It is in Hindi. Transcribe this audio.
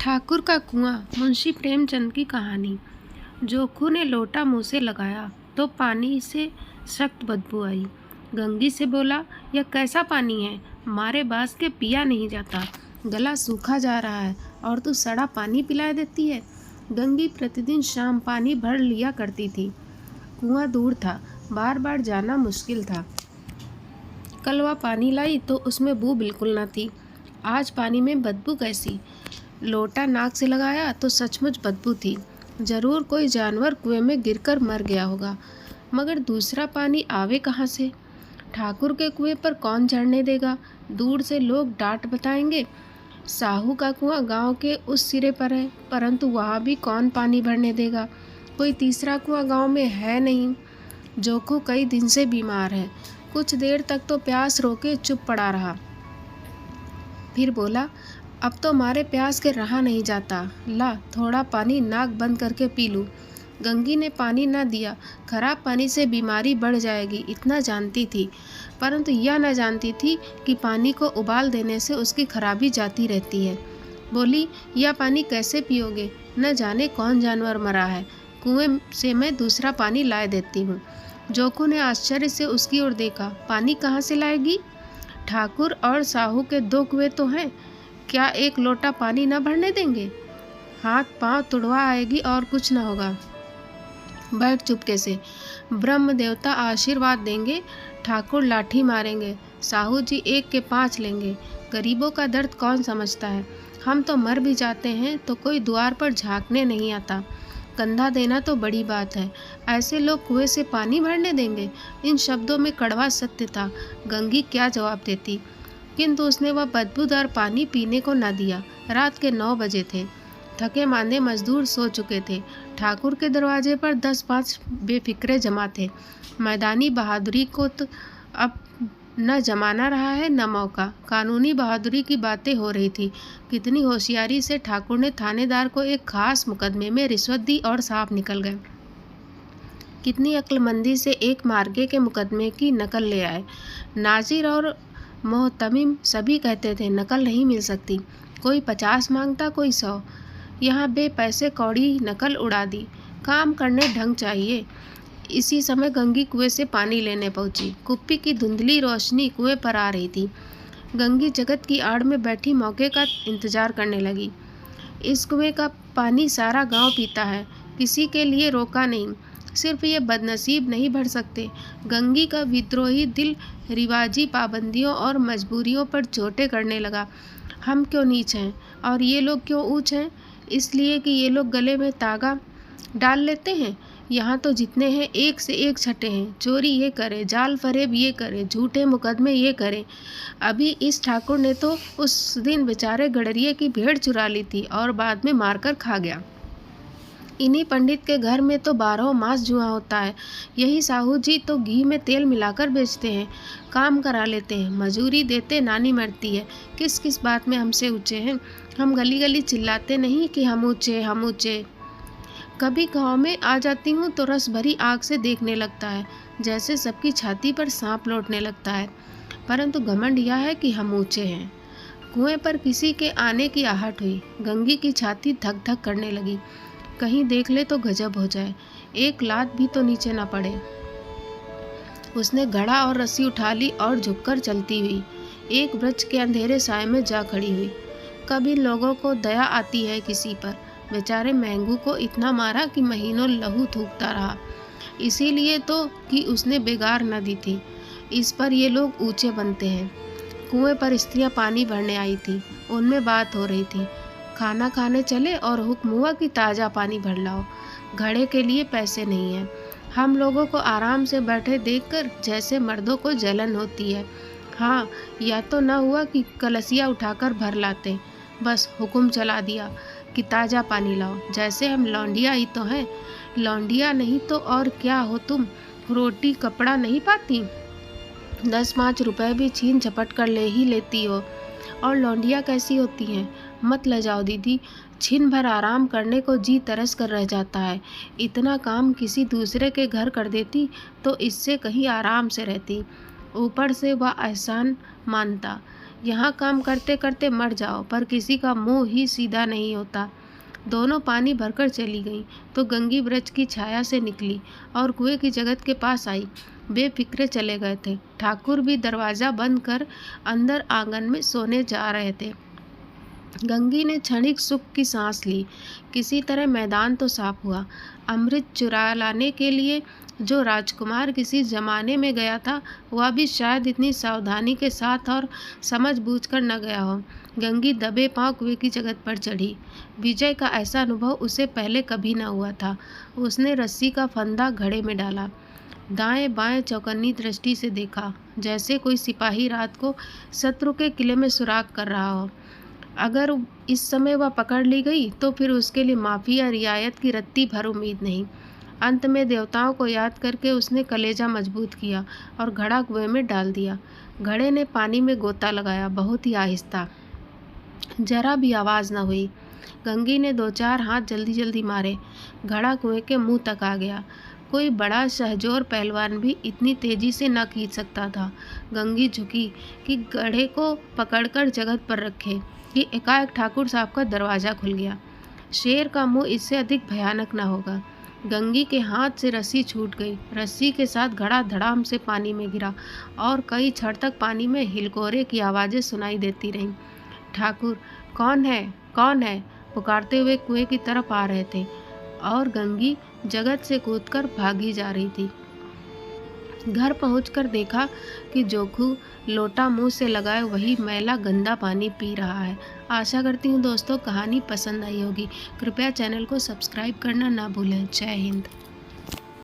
ठाकुर का कुआं। मुंशी प्रेमचंद की कहानी। जोखू ने लोटा मुंह से लगाया तो पानी से सख्त बदबू आई। गंगी से बोला, यह कैसा पानी है? मारे बास के पिया नहीं जाता। गला सूखा जा रहा है और तू सड़ा पानी पिला देती है। गंगी प्रतिदिन शाम पानी भर लिया करती थी। कुआं दूर था, बार बार जाना मुश्किल था। कल वह पानी लाई तो उसमें बू बिल्कुल न थी। आज पानी में बदबू कैसी? लोटा नाक से लगाया तो सचमुच बदबू थी। जरूर कोई जानवर कुएं में गिरकर मर गया होगा। मगर दूसरा पानी आवे कहाँ से? ठाकुर के कुएं पर कौन चढ़ने देगा? दूर से लोग डांट बताएंगे। साहू का कुआं गांव के उस सिरे पर है, परंतु वहां भी कौन पानी भरने देगा? कोई तीसरा कुआं गांव में है नहीं। जोखू कई दिन से बीमार है। कुछ देर तक तो प्यास रोके चुप पड़ा रहा। फिर बोला, अब तो मारे प्यास के रहा नहीं जाता। ला थोड़ा पानी नाक बंद करके पी लूं। गंगी ने पानी न दिया। खराब पानी से बीमारी बढ़ जाएगी इतना जानती थी, परंतु यह न जानती थी कि पानी को उबाल देने से उसकी खराबी जाती रहती है। बोली, यह पानी कैसे पियोगे? न जाने कौन जानवर मरा है। कुएं से मैं दूसरा पानी लाए देती हूँ। जोखू ने आश्चर्य से उसकी ओर देखा। पानी कहाँ से लाएगी? ठाकुर और साहू के दो कुएं तो हैं, क्या एक लोटा पानी न भरने देंगे? हाथ पांव तुड़वा आएगी और कुछ न होगा। बैठ चुपके से। ब्रह्म देवता आशीर्वाद देंगे। ठाकुर लाठी मारेंगे। साहू जी 1 के 5 लेंगे। गरीबों का दर्द कौन समझता है? हम तो मर भी जाते हैं तो कोई द्वार पर झांकने नहीं आता। कंधा देना तो बड़ी बात है। ऐसे लोग कुएं से पानी भरने देंगे? इन शब्दों में कड़वा सत्य था। गंगी क्या जवाब देती? किंतु उसने वह बदबूदार पानी पीने को न दिया। रात के 9 बजे थे। थके मांदे मजदूर सो चुके थे। ठाकुर के दरवाजे पर 10-5 बेफिक्रे जमा थे। मैदानी बहादुरी को तो अब न जमाना रहा है न मौका। कानूनी बहादुरी की बातें हो रही थी। कितनी होशियारी से ठाकुर ने थानेदार को एक खास मुकदमे में रिश्वत दी और साफ निकल गए। कितनी अक्लमंदी से एक मार्गे के मुकदमे की नकल ले आए। नाजिर और मोहतमिम सभी कहते थे नकल नहीं मिल सकती। कोई 50 मांगता, कोई 100। यहाँ बे पैसे कौड़ी नकल उड़ा दी। काम करने ढंग चाहिए। इसी समय गंगी कुएं से पानी लेने पहुंची। कुप्पी की धुंधली रोशनी कुएं पर आ रही थी। गंगी जगत की आड़ में बैठी मौके का इंतजार करने लगी। इस कुएं का पानी सारा गांव पीता है, किसी के लिए रोका नहीं। सिर्फ ये बदनसीब नहीं भर सकते। गंगी का विद्रोही दिल रिवाजी पाबंदियों और मजबूरियों पर चोटें करने लगा। हम क्यों नीच हैं और ये लोग क्यों ऊंच हैं? इसलिए कि ये लोग गले में तागा डाल लेते हैं। यहाँ तो जितने हैं एक से एक छठे हैं। चोरी ये करे, जाल फरेब ये करे, झूठे मुकदमे ये करे। अभी इस ठाकुर ने तो उस दिन बेचारे गडरिये की भेड़ चुरा ली थी और बाद में मारकर खा गया। इन्हीं पंडित के घर में तो 12 मास जुआ होता है। यही साहू जी तो घी में तेल मिलाकर बेचते हैं। काम करा लेते हैं, मजूरी देते नानी मरती है। किस किस बात में हमसे ऊंचे हैं? हम गली गली चिल्लाते नहीं कि हम ऊंचे हम ऊंचे। कभी गांव में आ जाती हूँ तो रस भरी आँख से देखने लगता है, जैसे सबकी छाती पर सांप लौटने लगता है। परंतु घमंड यह है कि हम ऊंचे हैं। कुएं पर किसी के आने की आहट हुई। गंगी की छाती धक धक करने लगी। कहीं देख ले तो गजब हो जाए, एक लात भी तो नीचे न पड़े। उसने घड़ा और रस्सी उठा ली और झुककर चलती हुई एक वृक्ष के अंधेरे साए में जा खड़ी हुई। कभी लोगों को दया आती है किसी पर। बेचारे महंगू को इतना मारा कि महीनों लहू थूकता रहा, इसीलिए तो कि उसने बेगार न दी थी। इस पर ये लोग ऊंचे बनते हैं। कुएं पर स्त्रियां पानी भरने आई थी। उनमें बात हो रही थी। खाना खाने चले और हुक्म हुआ कि ताज़ा पानी भर लाओ। घड़े के लिए पैसे नहीं है। हम लोगों को आराम से बैठे देखकर जैसे मर्दों को जलन होती है। हाँ, या तो न हुआ कि कलसिया उठाकर भर लाते। बस हुक्म चला दिया कि ताज़ा पानी लाओ। जैसे हम लौंडिया ही तो हैं। लौंडिया नहीं तो और क्या हो तुम? रोटी कपड़ा नहीं पाती? 10-5 रुपए भी छीन झपट कर ले ही लेती हो। और लौंडिया कैसी होती हैं? मत ले जाओ दीदी। छिन भर आराम करने को जी तरस कर रह जाता है। इतना काम किसी दूसरे के घर कर देती तो इससे कहीं आराम से रहती। ऊपर से वह एहसान मानता। यहाँ काम करते करते मर जाओ, पर किसी का मुंह ही सीधा नहीं होता। दोनों पानी भरकर चली गईं तो गंगी ब्रज की छाया से निकली और कुएं की जगत के पास आई। बेफिक्रे चले गए थे। ठाकुर भी दरवाज़ा बंद कर अंदर आंगन में सोने जा रहे थे। गंगी ने क्षणिक सुख की सांस ली। किसी तरह मैदान तो साफ हुआ। अमृत चुरा लाने के लिए जो राजकुमार किसी जमाने में गया था, वह भी शायद इतनी सावधानी के साथ और समझ बूझकर न गया हो। गंगी दबे पांव कुएं की जगत पर चढ़ी। विजय का ऐसा अनुभव उसे पहले कभी न हुआ था। उसने रस्सी का फंदा घड़े में डाला, दाएं बाएं चौकन्नी दृष्टि से देखा, जैसे कोई सिपाही रात को शत्रु के किले में सुराग कर रहा हो। अगर इस समय वह पकड़ ली गई तो फिर उसके लिए माफ़ी या रियायत की रत्ती भर उम्मीद नहीं। अंत में देवताओं को याद करके उसने कलेजा मजबूत किया और घड़ा कुएं में डाल दिया। घड़े ने पानी में गोता लगाया, बहुत ही आहिस्ता, जरा भी आवाज़ न हुई। गंगी ने 2-4 हाथ जल्दी जल्दी मारे। घड़ा कुएं के मुंह तक आ गया। कोई बड़ा शहजोर पहलवान भी इतनी तेजी से न खींच सकता था। गंगी झुकी कि घड़े को पकड़कर जगत पर रखे कि एकाएक ठाकुर साहब का दरवाज़ा खुल गया। शेर का मुंह इससे अधिक भयानक न होगा। गंगी के हाथ से रस्सी छूट गई। रस्सी के साथ घड़ा धड़ाम से पानी में गिरा और कई क्षण तक पानी में हिलकोरे की आवाज़ें सुनाई देती रहीं। ठाकुर, कौन है, कौन है, पुकारते हुए कुएं की तरफ आ रहे थे और गंगी जगत से कूदकर भागी जा रही थी। घर पहुंचकर देखा कि जोखू लोटा मुंह से लगाए वही मैला गंदा पानी पी रहा है। आशा करती हूँ दोस्तों कहानी पसंद आई होगी। कृपया चैनल को सब्सक्राइब करना ना भूलें। जय हिंद।